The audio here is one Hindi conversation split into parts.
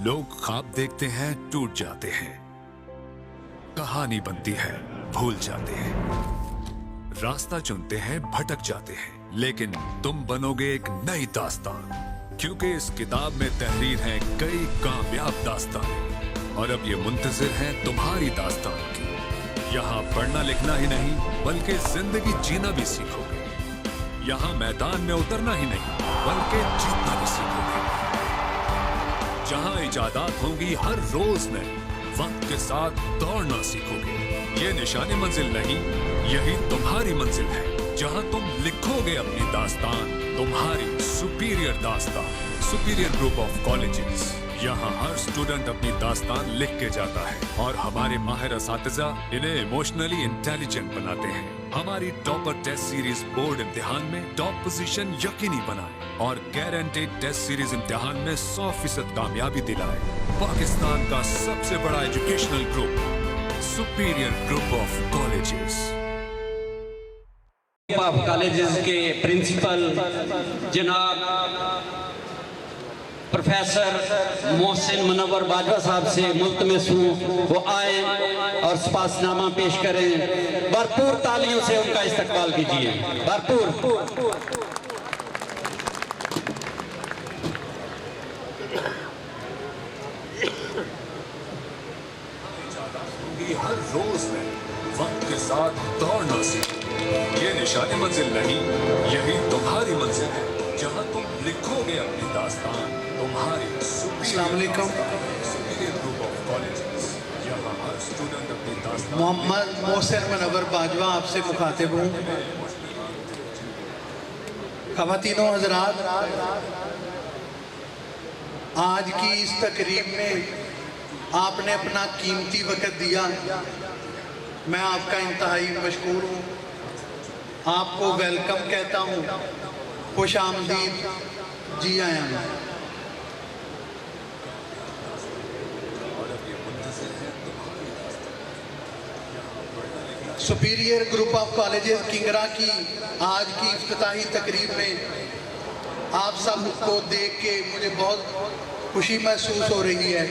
लोग ख्वाब देखते हैं, टूट जाते हैं, कहानी बनती है, भूल जाते हैं, रास्ता चुनते हैं, भटक जाते हैं, लेकिन तुम बनोगे एक नई दास्तान, क्योंकि इस किताब में तहरीर है कई कामयाब दास्तान, और अब ये मुंतजिर है तुम्हारी दास्तान की। यहाँ पढ़ना लिखना ही नहीं बल्कि जिंदगी जीना भी सीखोगे। यहाँ मैदान में उतरना ही नहीं बल्कि जीतना भी सीखोगे। जहाँ इजादात होंगी हर रोज नए, वक्त के साथ दौड़ना सीखोगे। ये निशानी मंजिल नहीं, यही तुम्हारी मंजिल है, जहाँ तुम लिखोगे अपनी दास्तान, तुम्हारी सुपीरियर दास्तान। सुपीरियर ग्रुप ऑफ कॉलेजेस, यहाँ हर स्टूडेंट अपनी दास्तान लिख के जाता है और हमारे माहिर असातिज़ा इन्हें इमोशनली इंटेलिजेंट बनाते हैं। हमारी टॉपर टेस्ट सीरीज बोर्ड इम्तिहान में टॉप पोजीशन यकीनी बनाए और गारंटेड टेस्ट सीरीज इम्तिहान में 100% कामयाबी दिलाए। पाकिस्तान का सबसे बड़ा educational group, superior group of colleges. Colleges के प्रिंसिपल जनाब प्रोफेसर मोहसिन मुनव्वर बाजवा साहब से मुल्तमस हूँ वो आए और सपासनामा पेश करें। भरपूर तालियों से उनका इस्तकबाल कीजिए, भरपूर। हर रोज में वक्त के साथ दौड़ना सीखो। ये निशानी मंजिल नहीं, यही तुम्हारी मंजिल है, जहाँ तुम लिखोगे अपनी दास्तान, तुम्हारी सुपीरियर ग्रुप ऑफ कॉलेजेस। यहाँ हर स्टूडेंट अपनी दास्तान। मोहम्मद मोहसिन मुनव्वर बाजवा आपसे मुखातिब हूँ। ख़वातीनो हज़रात, आज की इस तकरीब में आपने अपना कीमती वक़्त दिया, मैं आपका इंतहाई मशकूर हूँ। आपको वेलकम कहता हूँ, खुश आमदीद, जी आया हूँ। Superior group of colleges Kingra की आज की इफ्तिताही तकरीब में आप सब को देख के मुझे बहुत खुशी महसूस हो रही है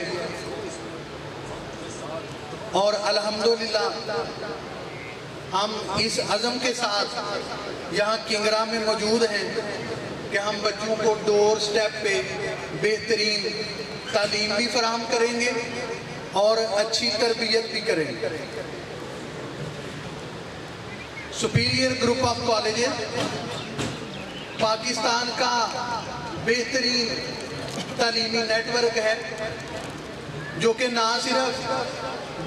और अल्हम्दुलिल्लाह हम इस अज़म के साथ यहाँ किंगरा में मौजूद हैं कि हम बच्चों को डोर स्टेप पे बेहतरीन तालीम भी फराहम करेंगे और अच्छी तरबियत भी करेंगे। Superior group of colleges Pakistan का बेहतरीन तालीमी नेटवर्क है, जो कि ना सिर्फ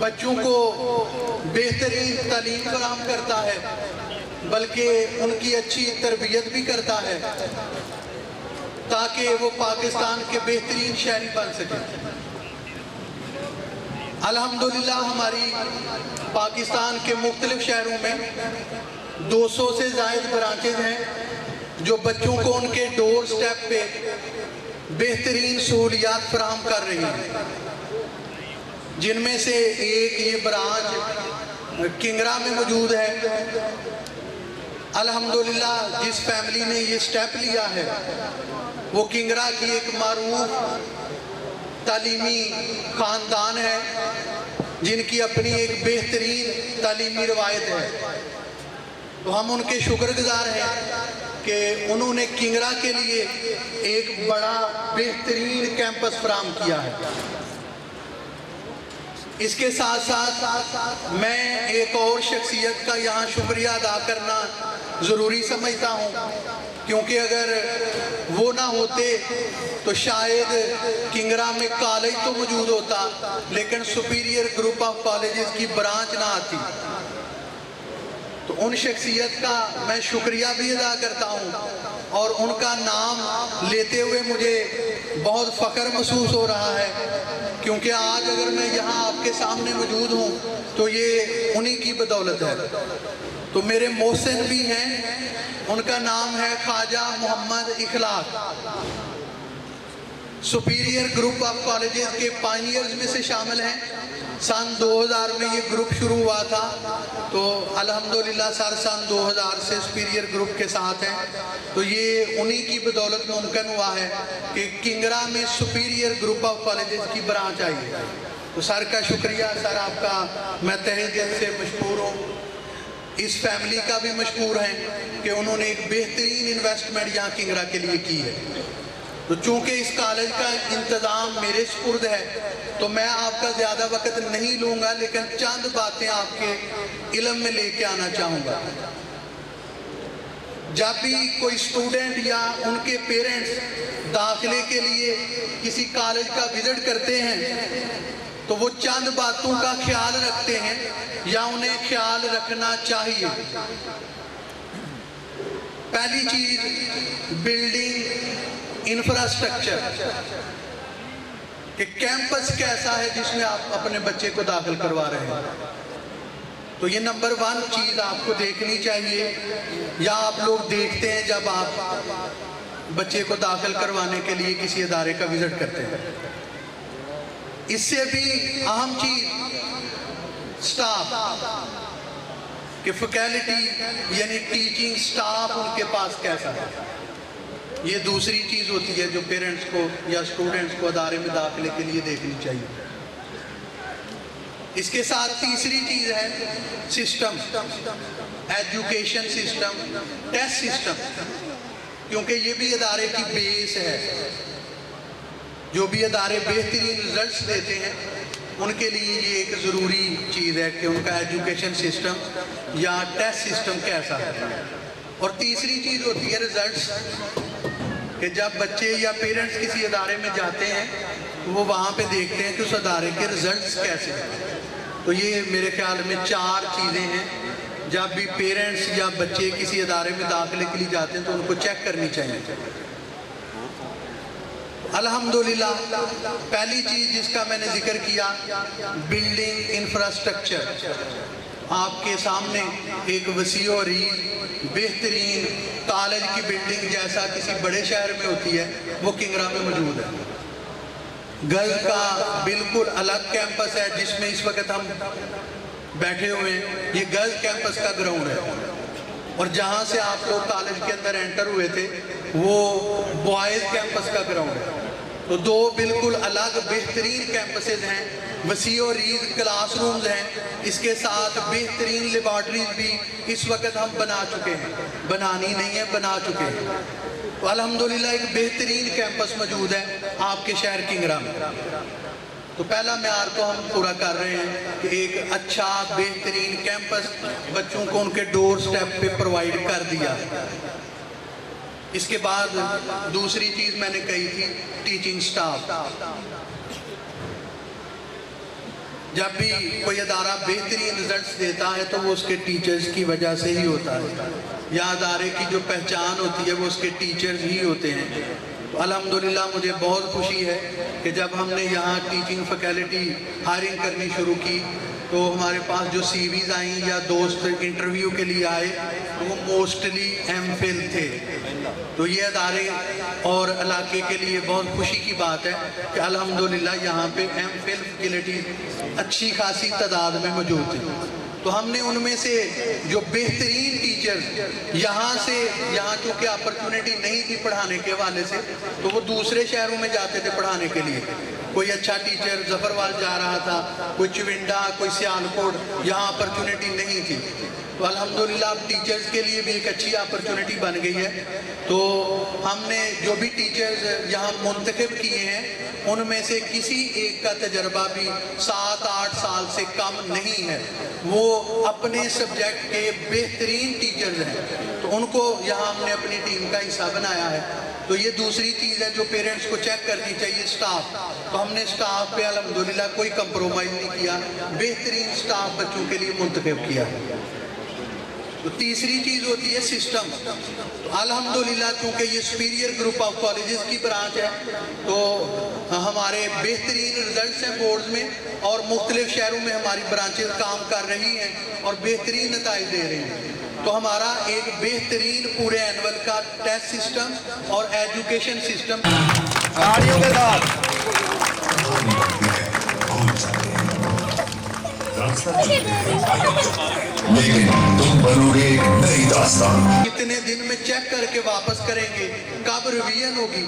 बच्चों को बेहतरीन तालीम फराहम करता है बल्कि उनकी अच्छी तरबियत भी करता है ताकि वो पाकिस्तान के बेहतरीन शहरी बन सके। अल्हम्दुलिल्लाह हमारी पाकिस्तान के मुख्तलिफ शहरों में 200 से ज़ायद ब्रांचेज हैं जो बच्चों को उनके डोर स्टेप पे बेहतरीन सहूलियात फराहम कर रही हैं, जिनमें से एक ये ब्रांच किंगरा में मौजूद है। अल्हम्दुलिल्लाह जिस फैमिली ने ये स्टेप लिया है वो किंगरा की एक मारूफ तालीमी ख़ानदान है, जिनकी अपनी एक बेहतरीन तालीमी रवायत है। तो हम उनके शुक्रगुजार हैं कि उन्होंने किंगरा के लिए एक बड़ा बेहतरीन कैंपस फराहम किया है। इसके साथ साथ मैं एक और शख्सियत का यहाँ शुक्रिया अदा करना ज़रूरी समझता हूँ, क्योंकि अगर वो ना होते तो शायद किंगरा में कॉलेज तो मौजूद होता लेकिन सुपीरियर ग्रुप ऑफ कॉलेजेस की ब्रांच ना आती। तो उन शख्सियत का मैं शुक्रिया भी अदा करता हूँ और उनका नाम लेते हुए मुझे बहुत फ़ख्र महसूस हो रहा है, क्योंकि आज अगर मैं यहाँ आपके सामने मौजूद हूँ तो ये उन्हीं की बदौलत है। तो मेरे मोहसिन भी हैं, उनका नाम है ख्वाजा मोहम्मद इखलाक। सुपीरियर ग्रुप ऑफ कॉलेजेस के पायनियर्स में से शामिल हैं सन 2000 में ये ग्रुप शुरू हुआ था, तो अल्हम्दुलिल्लाह सर सन 2000 से सुपीरियर ग्रुप के साथ हैं। तो ये उन्हीं की बदौलत मुमकिन हुआ है कि किंगरा में सुपीरियर ग्रुप ऑफ कॉलेजेस की ब्रांच आई है। तो सर का शुक्रिया, सर आपका मैं तहे दिल से मशकूर हूँ। इस फैमिली का भी मशकूर है कि उन्होंने एक बेहतरीन इन्वेस्टमेंट यहाँ किंगरा के लिए की है। तो चूंकि इस कॉलेज का इंतज़ाम मेरे सुपुर्द है, तो मैं आपका ज़्यादा वक्त नहीं लूँगा, लेकिन चंद बातें आपके इल्म में लेके आना चाहूँगा। जब भी कोई स्टूडेंट या उनके पेरेंट्स दाखिले के लिए किसी कॉलेज का विज़िट करते हैं, तो वो चंद बातों का ख्याल रखते हैं या उन्हें ख्याल रखना चाहिए। पहली चीज़ बिल्डिंग इंफ्रास्ट्रक्चर, कि कैंपस कैसा है जिसमें आप अपने बच्चे को दाखिल करवा रहे हैं। तो ये नंबर 1 चीज़ आपको देखनी चाहिए, या आप लोग देखते हैं जब आप बच्चे को दाखिल करवाने के लिए किसी इदारे का विजिट करते हैं। इससे भी अहम चीज़ स्टाफ कि फैकल्टी यानी टीचिंग स्टाफ उनके पास कैसा है, ये दूसरी चीज़ होती है जो पेरेंट्स को या स्टूडेंट्स को अदारे में दाखिले के लिए देखनी चाहिए। इसके साथ तीसरी चीज़ है system, education system, test system, क्योंकि ये भी अदारे की बेस है। जो भी अदारे बेहतरीन रिजल्ट्स देते हैं उनके लिए ये एक ज़रूरी चीज़ है कि उनका एजुकेशन सिस्टम या टेस्ट सिस्टम कैसा है। और तीसरी चीज़ होती है रिजल्ट्स, कि जब बच्चे या पेरेंट्स किसी अदारे में जाते हैं तो वो वहाँ पे देखते हैं कि उस अदारे के रिजल्ट्स कैसे हैं। तो ये मेरे ख्याल में 4 चीज़ें हैं जब भी पेरेंट्स या बच्चे किसी अदारे में दाखिले के लिए जाते हैं तो उनको चेक करनी चाहिए। अल्हम्दुलिल्लाह पहली चीज़ जिसका मैंने जिक्र किया, बिल्डिंग इंफ्रास्ट्रक्चर। आपके सामने एक वसी और बेहतरीन कॉलेज की बिल्डिंग जैसा किसी बड़े शहर में होती है वो किंगरा में मौजूद है। गर्ल्स का बिल्कुल अलग कैंपस है जिसमें इस वक्त हम बैठे हुए हैं, ये गर्ल्स कैंपस का ग्राउंड है। और जहाँ से आप लोग कॉलेज के अंदर एंटर हुए थे वो बॉयज़ कैंपस का ग्राउंड है। तो 2 बिल्कुल अलग बेहतरीन कैंपसेज हैं, वसी और क्लासरूम्स हैं। इसके साथ बेहतरीन लेबॉर्ट्रीज भी इस वक्त हम बना चुके हैं, बनानी नहीं है बना चुके हैं। तो अल्हम्दुलिल्लाह एक बेहतरीन कैंपस मौजूद है आपके शहर किंगरा में। तो पहला म्यार तो हम पूरा कर रहे हैं कि एक अच्छा बेहतरीन कैंपस बच्चों को उनके डोर स्टेप पे प्रोवाइड कर दिया। इसके बाद दूसरी चीज़ मैंने कही थी टीचिंग स्टाफ। जब भी कोई अदारा बेहतरीन रिजल्ट्स देता है तो वो उसके टीचर्स की वजह से ही होता है, या अदारे की जो पहचान होती है वो उसके टीचर्स ही होते हैं। तो अल्हम्दुलिल्लाह मुझे बहुत खुशी है कि जब हमने यहाँ टीचिंग फैकल्टी हायरिंग करनी शुरू की तो हमारे पास जो CVs आई या दोस्त इंटरव्यू के लिए आए तो वो मोस्टली MPhil थे। तो ये अदारे और इलाके के लिए बहुत खुशी की बात है कि अल्हम्दुलिल्लाह यहाँ पे MPhil फैकल्टी अच्छी खासी तादाद में मौजूद थी। तो हमने उनमें से जो बेहतरीन टीचर्स यहाँ चूँकि अपॉर्चुनिटी नहीं थी पढ़ाने के हवाले से, तो वो दूसरे शहरों में जाते थे पढ़ाने के लिए। कोई अच्छा टीचर जफरवाल जा रहा था, कोई चिविंडा, कोई सियालकोट, यहाँ अपॉर्चुनिटी नहीं थी। तो अल्हम्दुलिल्लाह अब टीचर्स के लिए भी एक अच्छी अपॉर्चुनिटी बन गई है। तो हमने जो भी टीचर्स यहाँ मुंतखब किए हैं उनमें से किसी एक का तजर्बा भी 7-8 साल से कम नहीं है, वो अपने सब्जेक्ट के बेहतरीन टीचर्स हैं। तो उनको यहाँ हमने अपनी टीम का हिस्सा बनाया है। तो ये दूसरी चीज़ है जो पेरेंट्स को चेक करनी चाहिए, स्टाफ। तो हमने स्टाफ पे अल्हम्दुलिल्लाह कोई कंप्रोमाइज़ नहीं किया, बेहतरीन स्टाफ बच्चों के लिए मुंतखब किया। तो तीसरी चीज़ होती है सिस्टम। तो अल्हम्दुलिल्लाह चूँकि ये सुपीरियर ग्रुप ऑफ कॉलेजेस की ब्रांच है तो हमारे बेहतरीन रिजल्ट्स हैं बोर्ड्स में, और मुख्तलिफ शहरों में हमारी ब्रांचेस काम कर रही हैं और बेहतरीन नताइज दे रही हैं। तो हमारा एक बेहतरीन पूरे एनुअल का टेस्ट सिस्टम और एजुकेशन सिस्टम तालियों के साथ भूल जाते हैं। रास्ता चुनते हैं भटक जाते हैं, लेकिन तुम बनोगे एक नई दास्तान। कितने दिन में चेक करके वापस करेंगे, कब रिवीजन होगी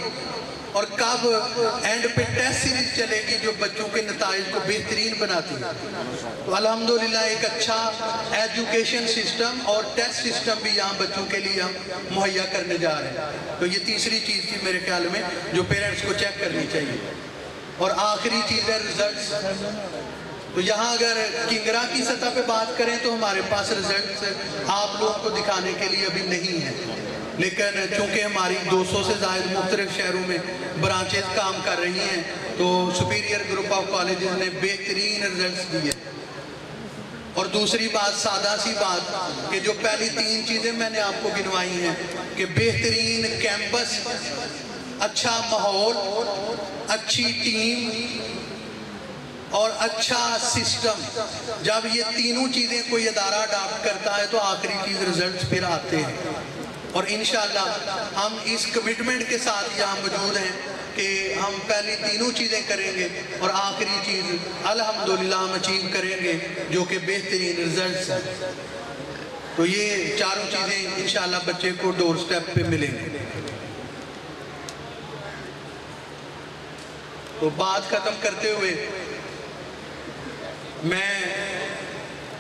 और कब एंड पे टेस्ट सीरीज चलेगी जो बच्चों के नताइज को बेहतरीन बनाती है। तो अल्हम्दुलिल्लाह एक अच्छा एजुकेशन सिस्टम और टेस्ट सिस्टम भी यहाँ बच्चों के लिए हम मुहैया करने जा रहे हैं। तो ये तीसरी चीज़ थी मेरे ख्याल में जो पेरेंट्स को चेक करनी चाहिए। और आखिरी चीज़ है रिजल्ट्स। तो यहाँ अगर किंगरा की सतह पे बात करें तो हमारे पास रिजल्ट्स आप लोगों को दिखाने के लिए अभी नहीं है, लेकिन चूंकि हमारी 200 से ज़ायद मुख्तलिफ शहरों में ब्रांचेज काम कर रही हैं तो सुपीरियर ग्रुप ऑफ कॉलेजेस ने बेहतरीन रिजल्ट्स दिए। और दूसरी बात, सादा सी बात, कि जो पहली 3 चीज़ें मैंने आपको गिनवाई हैं कि बेहतरीन कैंपस, अच्छा माहौल, अच्छी टीम और अच्छा सिस्टम, जब ये तीनों चीज़ें कोई अदारा अडॉप्ट करता है तो आखिरी चीज़ रिजल्ट्स फिर आते हैं। और इंशाअल्लाह हम इस कमिटमेंट के साथ यहाँ मौजूद हैं कि हम पहली तीनों चीज़ें करेंगे और आखिरी चीज़ अल्हम्दुलिल्लाह हम अचीव करेंगे जो कि बेहतरीन रिजल्ट्स हैं। तो ये चारों चीज़ें इंशाअल्लाह बच्चे को डोर स्टेप पे मिलेंगे। तो बात ख़त्म करते हुए मैं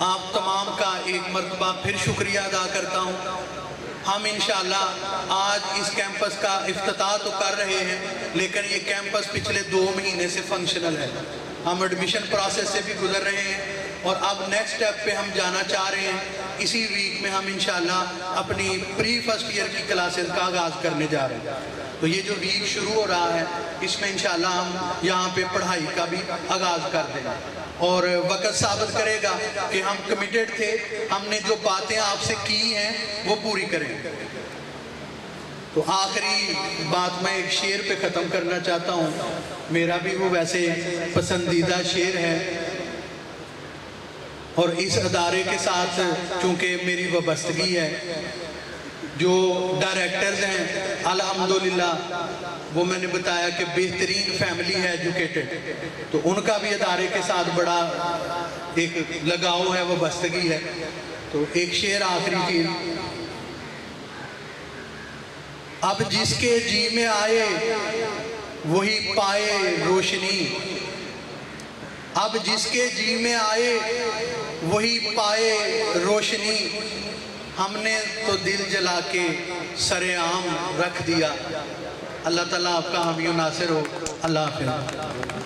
आप तमाम का एक मरतबा फिर शुक्रिया अदा करता हूँ। हम इंशाअल्लाह आज इस कैंपस का इफ्तिताह तो कर रहे हैं, लेकिन ये कैंपस पिछले 2 महीने से फंक्शनल है। हम एडमिशन प्रोसेस से भी गुजर रहे हैं और अब नेक्स्ट स्टेप पे हम जाना चाह रहे हैं। इसी वीक में हम इंशाअल्लाह अपनी प्री फर्स्ट ईयर की क्लासेस का आगाज़ करने जा रहे हैं। तो ये जो वीक शुरू हो रहा है इसमें इंशाअल्लाह हम यहाँ पे पढ़ाई का भी आगाज़ कर देंगे और वक्त साबित करेगा कि हम कमिटेड थे, हमने जो बातें आपसे की हैं वो पूरी करेंगे। तो आखिरी बात मैं एक शेर पे ख़त्म करना चाहता हूँ, मेरा भी वो वैसे पसंदीदा शेर है और इस अदारे के साथ चूँकि मेरी वाबस्तगी है। जो डायरेक्टर्स हैं अल्हम्दुलिल्लाह वो मैंने बताया कि बेहतरीन फैमिली है, एजुकेटेड, तो उनका भी अदारे के साथ बड़ा एक लगाव है, वाबस्तगी है। तो एक शेर आखिरी चीज, अब जिसके जी में आए वही पाए रोशनी, अब जिसके जी में आए वही पाए रोशनी, हमने तो दिल जला के सरेआम रख दिया। अल्लाह ताला आपका हामी नासिर हो। अल्लाह हाफ़िज़।